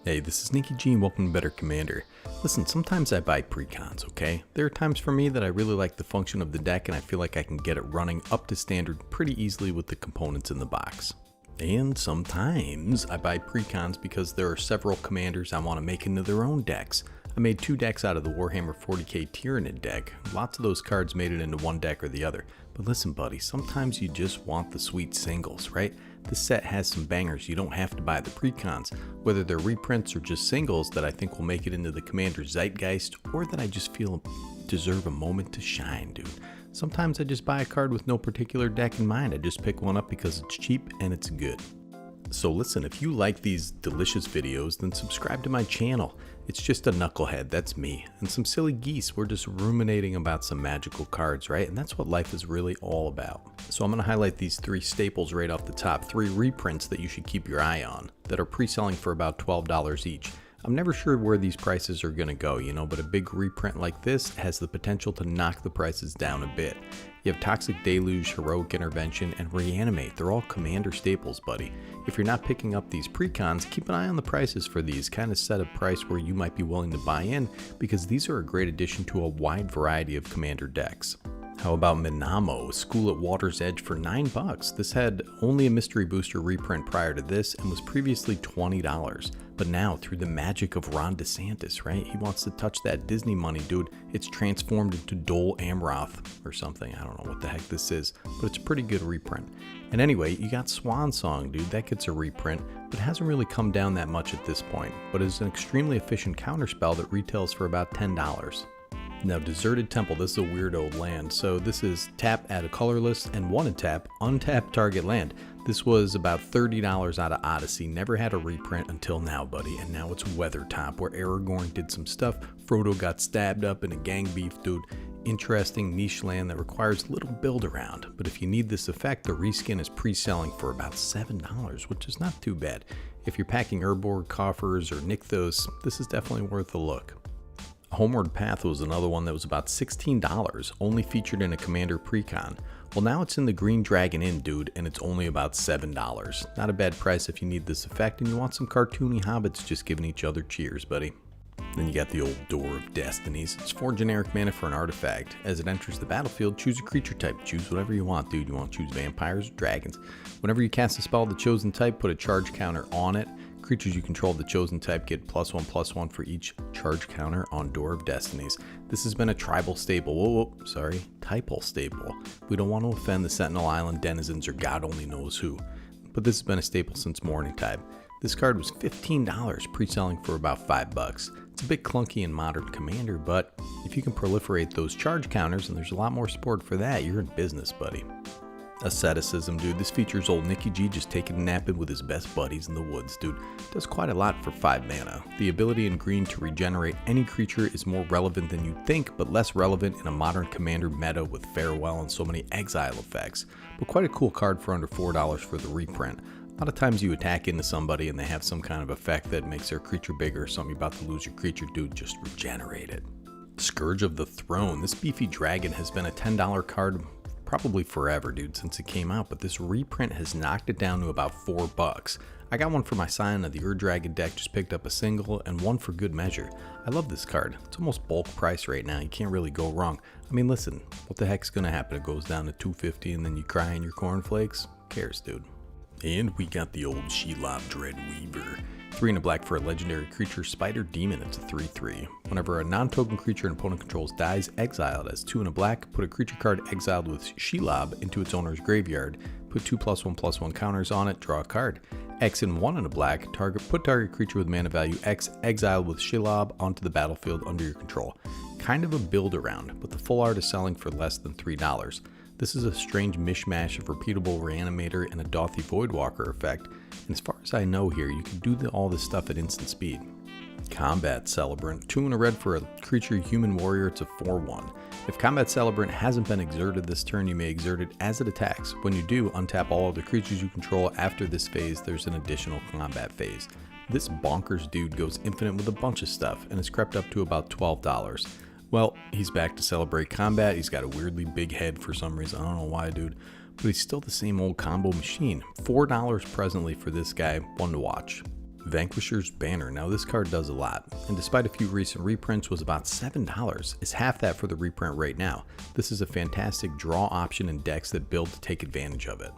Hey, this is Nikki G and welcome to Better Commander. Listen, sometimes I buy precons, okay? There are times for me that I really like the function of the deck and I feel like I can get it running up to standard pretty easily with the components in the box. And sometimes I buy precons because there are several commanders I want to make into their own decks. I made 2 decks out of the Warhammer 40k Tyranid deck. Lots of those cards made it into one deck or the other. But listen buddy, sometimes you just want the sweet singles, right? This set has some bangers. You don't have to buy the precons, whether they're reprints or just singles that I think will make it into the commander zeitgeist or that I just feel deserve a moment to shine, dude. Sometimes I just buy a card with no particular deck in mind. I just pick one up because it's cheap and it's good. So listen, if you like these delicious videos, then subscribe to my channel. It's just a knucklehead, that's me, and some silly geese. We're just ruminating about some magical cards, right? And that's what life is really all about. So I'm going to highlight these 3 staples right off the top, 3 reprints that you should keep your eye on, that are pre-selling for about $12 each. I'm never sure where these prices are going to go, you know, but a big reprint like this has the potential to knock the prices down a bit. You have Toxic Deluge, Heroic Intervention, and Reanimate. They're all commander staples, buddy. If you're not picking up these precons, keep an eye on the prices for these. Kind of set a price where you might be willing to buy in, because these are a great addition to a wide variety of commander decks. How about Minamo, School at Water's Edge for $9? This had only a mystery booster reprint prior to this and was previously $20. But now, through the magic of Ron DeSantis, right? He wants to touch that Disney money, dude. It's transformed into Dole Amroth or something. I don't know what the heck this is, but it's a pretty good reprint. And anyway, you got Swan Song, dude. That gets a reprint, but hasn't really come down that much at this point. But is an extremely efficient counterspell that retails for about $10. Now, Deserted Temple, this is a weird old land. So this is tap, add a colorless, and 1 and tap, untap target land. This was about $30 out of Odyssey, never had a reprint until now, buddy, and now it's Weathertop, where Aragorn did some stuff, Frodo got stabbed up in a gang beef, dude. Interesting niche land that requires little build around, but if you need this effect, the reskin is pre-selling for about $7, which is not too bad. If you're packing Urborg coffers or Nykthos, this is definitely worth a look. Homeward Path was another one that was about $16, only featured in a commander precon. Well, now it's in the Green Dragon Inn, dude, and it's only about $7. Not a bad price if you need this effect and you want some cartoony hobbits just giving each other cheers, buddy. Then you got the old Door of Destinies. It's 4 generic mana for an artifact. As it enters the battlefield, choose a creature type. Choose whatever you want, dude. You want to choose vampires or dragons. Whenever you cast a spell of the chosen type, put a charge counter on it. Creatures you control of the chosen type get +1/+1 for each charge counter on Door of Destinies. This has been a tribal staple. Typal staple. We don't want to offend the Sentinel Island denizens or God only knows who. But this has been a staple since Morningtide. This card was $15, pre-selling for about $5. It's a bit clunky in Modern Commander, but if you can proliferate those charge counters, and there's a lot more support for that, you're in business, buddy. Asceticism, dude. This features old Nicky G just taking a nap in with his best buddies in the woods, dude. Does quite a lot for 5 mana. The ability in green to regenerate any creature is more relevant than you'd think, but less relevant in a Modern Commander meta with Farewell and so many exile effects. But quite a cool card for under $4 for the reprint. A lot of times you attack into somebody and they have some kind of effect that makes their creature bigger or something. You're about to lose your creature, dude. Just regenerate it. Scourge of the Throne. This beefy dragon has been a $10 card probably forever, dude, since it came out, but this reprint has knocked it down to about $4. I got one for my Scion of the Ur-Dragon deck, just picked up a single, and one for good measure. I love this card. It's almost bulk price right now. You can't really go wrong. I mean, listen, what the heck's gonna happen? It goes down to $250 and then you cry in your cornflakes? Who cares, dude? And we got the old Shelob Dreadweaver. 3 and a black for a legendary creature, Spider Demon. It's a 3/3. Whenever a non-token creature an opponent controls dies, exile it as 2 and a black. Put a creature card exiled with Shelob into its owner's graveyard. Put 2 +1/+1 counters on it. Draw a card. X and 1 and a black. Put target creature with mana value X exiled with Shelob onto the battlefield under your control. Kind of a build around, but the full art is selling for less than $3. This is a strange mishmash of repeatable Reanimator and a Dauthi Voidwalker effect, and as far as I know here, you can do all this stuff at instant speed. Combat Celebrant, 2 and a red for a creature human warrior, it's a 4/1. If Combat Celebrant hasn't been exerted this turn, you may exert it as it attacks. When you do, untap all other creatures you control. After this phase, there's an additional combat phase. This bonkers dude goes infinite with a bunch of stuff, and it's crept up to about $12. Well, he's back to celebrate combat. He's got a weirdly big head for some reason. I don't know why, dude. But he's still the same old combo machine. $4 presently for this guy, one to watch. Vanquisher's Banner. Now this card does a lot, and despite a few recent reprints was about $7, it's half that for the reprint right now. This is a fantastic draw option in decks that build to take advantage of it.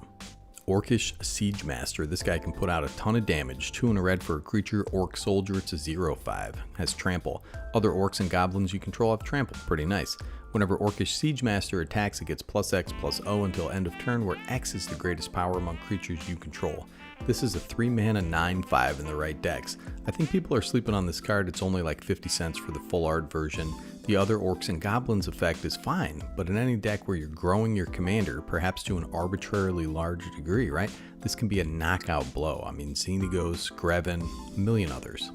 Orcish Siege Master. This guy can put out a ton of damage. 2 and a red for a creature. Orc Soldier. It's a 0/5. Has trample. Other orcs and goblins you control have trample. Pretty nice. Whenever Orcish Siege Master attacks, it gets +X/+O until end of turn, where X is the greatest power among creatures you control. This is a 3 mana 9/5 in the right decks. I think people are sleeping on this card. It's only like 50 cents for the full art version. The other orcs and goblins effect is fine, but in any deck where you're growing your commander, perhaps to an arbitrarily large degree, right? This can be a knockout blow. I mean, Xenagos, Greven, a million others.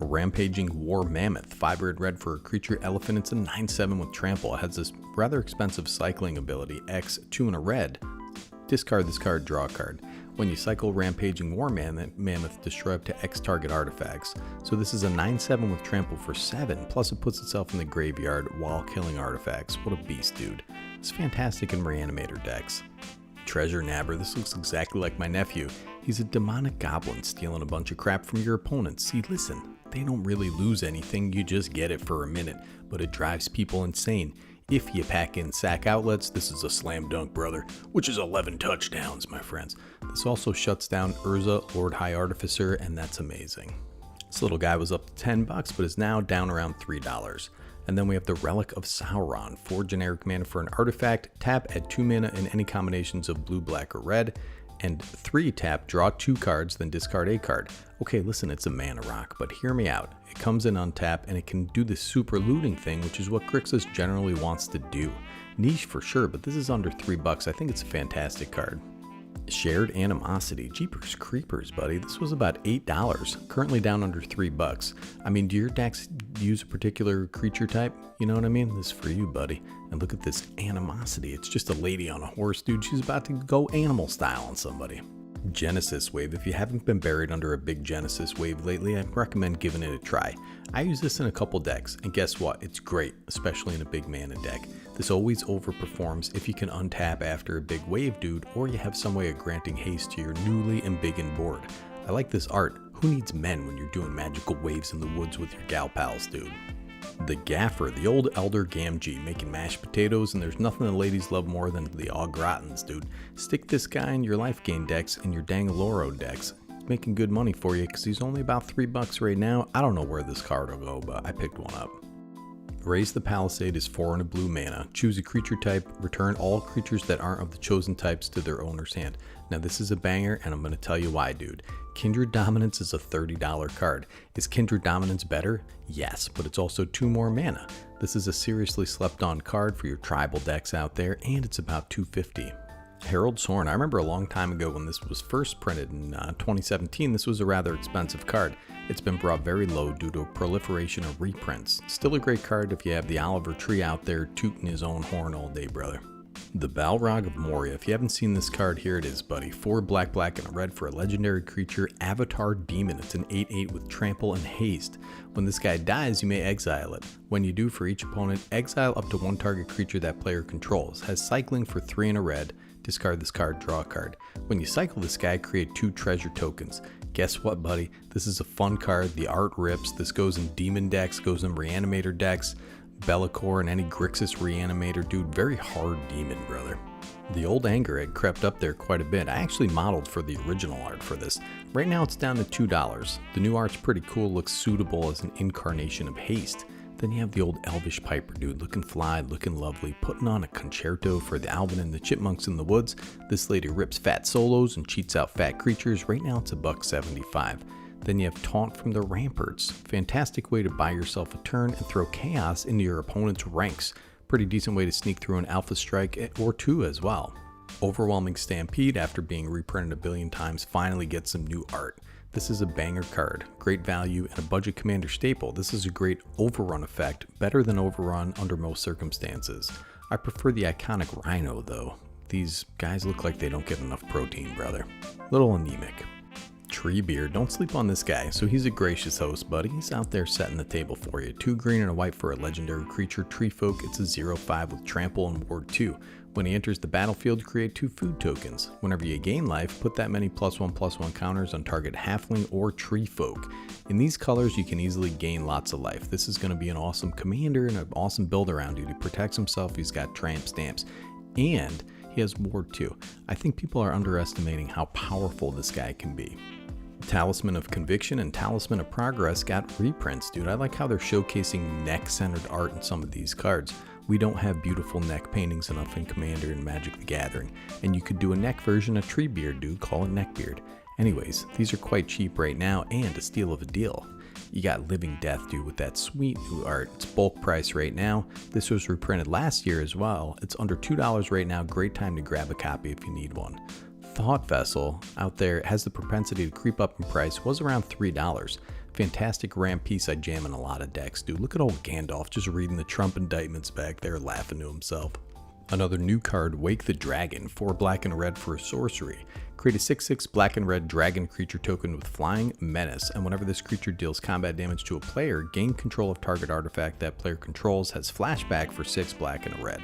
A Rampaging War Mammoth, 5 red for a creature elephant. It's a 9/7 with trample. It has this rather expensive cycling ability, X, 2 and a red. Discard this card, draw a card. When you cycle Rampaging War Mammoth, destroy up to X target artifacts. So this is a 9/7 with trample for 7, plus it puts itself in the graveyard while killing artifacts. What a beast, dude. It's fantastic in Reanimator decks. Treasure Nabber. This looks exactly like my nephew. He's a demonic goblin stealing a bunch of crap from your opponents. See, listen, they don't really lose anything, you just get it for a minute, but it drives people insane. If you pack in sack outlets, this is a slam dunk, brother, which is 11 touchdowns, my friends. This also shuts down Urza, Lord High Artificer, and that's amazing. This little guy was up to $10, but is now down around $3. And then we have the Relic of Sauron, 4 generic mana for an artifact, tap, add 2 mana in any combinations of blue, black, or red, and 3 tap, draw 2 cards, then discard a card. Okay, listen, it's a mana rock, but hear me out. It comes in untap, and it can do this super looting thing, which is what Grixis generally wants to do. Niche for sure, but this is under $3. I think it's a fantastic card. Shared Animosity. Jeepers Creepers, buddy. This was about $8, currently down under $3. I mean, do your decks use a particular creature type? You know what I mean? This is for you, buddy. And look at this Animosity. It's just a lady on a horse, dude. She's about to go animal style on somebody. Genesis Wave. If you haven't been buried under a big Genesis Wave lately, I'd recommend giving it a try. I use this in a couple decks, and guess what? It's great, especially in a big mana deck. This always overperforms if you can untap after a big wave, dude, or you have some way of granting haste to your newly embiggened board. I like this art. Who needs men when you're doing magical waves in the woods with your gal pals, dude? The Gaffer, the old Elder Gamgee, making mashed potatoes, and there's nothing the ladies love more than the au gratins, dude. Stick this guy in your life gain decks and your Dangaloro decks. He's making good money for you because he's only about $3 right now. I don't know where this card will go, but I picked one up. Raise the Palisade is 4 and a blue mana. Choose a creature type, return all creatures that aren't of the chosen types to their owner's hand. Now this is a banger, and I'm going to tell you why, dude. Kindred Dominance is a $30 card. Is Kindred Dominance better? Yes, but it's also 2 more mana. This is a seriously slept on card for your tribal decks out there, and it's about $250. Herald's Horn. I remember a long time ago when this was first printed in 2017, this was a rather expensive card. It's been brought very low due to a proliferation of reprints. Still a great card if you have the Oliver Tree out there tooting his own horn all day, brother. The Balrog of Moria. If you haven't seen this card, here it is, buddy. 4 black, and a red for a legendary creature, Avatar Demon. It's an 8/8 with trample and haste. When this guy dies, you may exile it. When you do, for each opponent, exile up to 1 target creature that player controls. Has cycling for 3 and a red. Discard this card, draw a card. When you cycle this guy, create 2 treasure tokens. Guess what, buddy? This is a fun card. The art rips. This goes in demon decks, goes in reanimator decks, Be'lakor, and any Grixis reanimator, dude. Very hard demon, brother. The old anger had crept up there quite a bit. I actually modeled for the original art for this. Right now it's down to $2. The new art's pretty cool, looks suitable as an incarnation of haste. Then you have the old Elvish Piper, dude, looking fly, looking lovely, putting on a concerto for the Alvin and the Chipmunks in the woods. This lady rips fat solos and cheats out fat creatures. Right now it's $1.75. Then you have Taunt from the Ramparts. Fantastic way to buy yourself a turn and throw chaos into your opponent's ranks. Pretty decent way to sneak through an Alpha Strike or 2 as well. Overwhelming Stampede, after being reprinted a billion times, finally gets some new art. This is a banger card, great value, and a budget commander staple. This is a great overrun effect, better than overrun under most circumstances. I prefer the iconic Rhino though. These guys look like they don't get enough protein, brother. Little anemic. Treebeard, don't sleep on this guy. So he's a gracious host, buddy. He's out there setting the table for you. 2 green and a white for a legendary creature, Tree Folk. It's a 0/5 with trample and ward 2. When he enters the battlefield, create 2 food tokens. Whenever you gain life, put that many +1/+1 counters on target halfling or tree folk. In these colors, you can easily gain lots of life. This is going to be an awesome commander and an awesome build around dude. He protects himself, he's got tramp stamps, and he has ward too. I think people are underestimating how powerful this guy can be. Talisman of Conviction and Talisman of Progress got reprints, dude. I like how they're showcasing neck-centered art in some of these cards. We don't have beautiful neck paintings enough in Commander and Magic the Gathering, and you could do a neck version of Treebeard, dude, call it Neckbeard. Anyways, these are quite cheap right now and a steal of a deal. You got Living Death, dude, with that sweet new art. It's bulk price right now. This was reprinted last year as well. It's under $2 right now. Great time to grab a copy if you need one. Thought Vessel out there has the propensity to creep up in price, was around $3. Fantastic ramp piece I jam in a lot of decks, dude. Look at old Gandalf just reading the Trump indictments back there, laughing to himself. Another new card, Wake the Dragon, 4 black and red for a sorcery. Create a 6/6 black and red dragon creature token with flying menace, and whenever this creature deals combat damage to a player, gain control of target artifact that player controls, has flashback for 6 black and a red.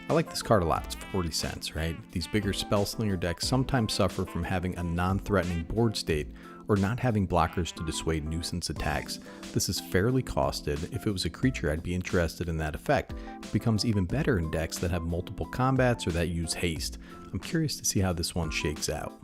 I like this card a lot. It's 40 cents, right? These bigger Spellslinger decks sometimes suffer from having a non-threatening board state or not having blockers to dissuade nuisance attacks. This is fairly costed. If it was a creature, I'd be interested in that effect. It becomes even better in decks that have multiple combats or that use haste. I'm curious to see how this one shakes out.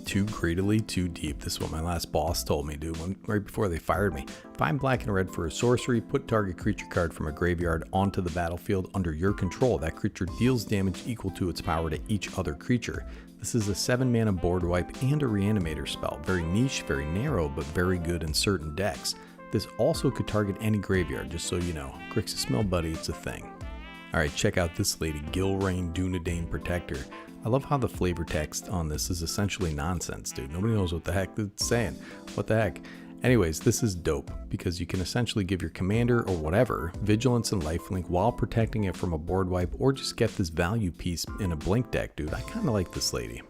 Too greedily, too deep. This is what my last boss told me, dude, right before they fired me. Find black and red for a sorcery, put target creature card from a graveyard onto the battlefield under your control. That creature deals damage equal to its power to each other creature. This is a 7-mana board wipe and a reanimator spell. Very niche, very narrow, but very good in certain decks. This also could target any graveyard, just so you know. Grixis Smell Buddy, it's a thing. Alright, check out this lady, Gilrain Dunedain Protector. I love how the flavor text on this is essentially nonsense, dude. Nobody knows what the heck it's saying. What the heck? Anyways, this is dope because you can essentially give your commander or whatever vigilance and lifelink while protecting it from a board wipe, or just get this value piece in a blink deck, dude. I kind of like this lady.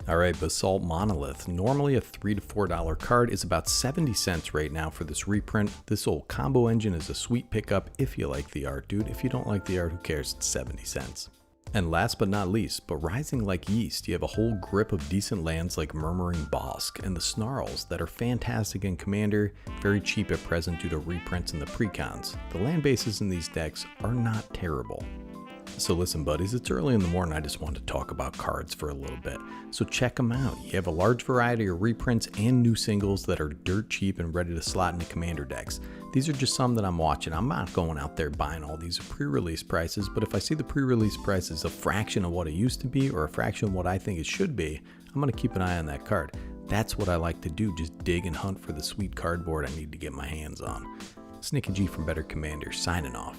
Alright, Basalt Monolith. Normally a $3 to $4 card, is about 70 cents right now for this reprint. This old combo engine is a sweet pickup if you like the art, dude. If you don't like the art, who cares? It's 70 cents. And last but not least, but rising like yeast, you have a whole grip of decent lands like Murmuring Bosk and the Snarls that are fantastic in Commander, very cheap at present due to reprints in the precons. The land bases in these decks are not terrible. So listen buddies, it's early in the morning, I just wanted to talk about cards for a little bit. So check them out. You have a large variety of reprints and new singles that are dirt cheap and ready to slot into Commander decks. These are just some that I'm watching. I'm not going out there buying all these pre-release prices, but if I see the pre-release prices a fraction of what it used to be or a fraction of what I think it should be, I'm going to keep an eye on that card. That's what I like to do, just dig and hunt for the sweet cardboard I need to get my hands on. Snick and G from Better Commander, signing off.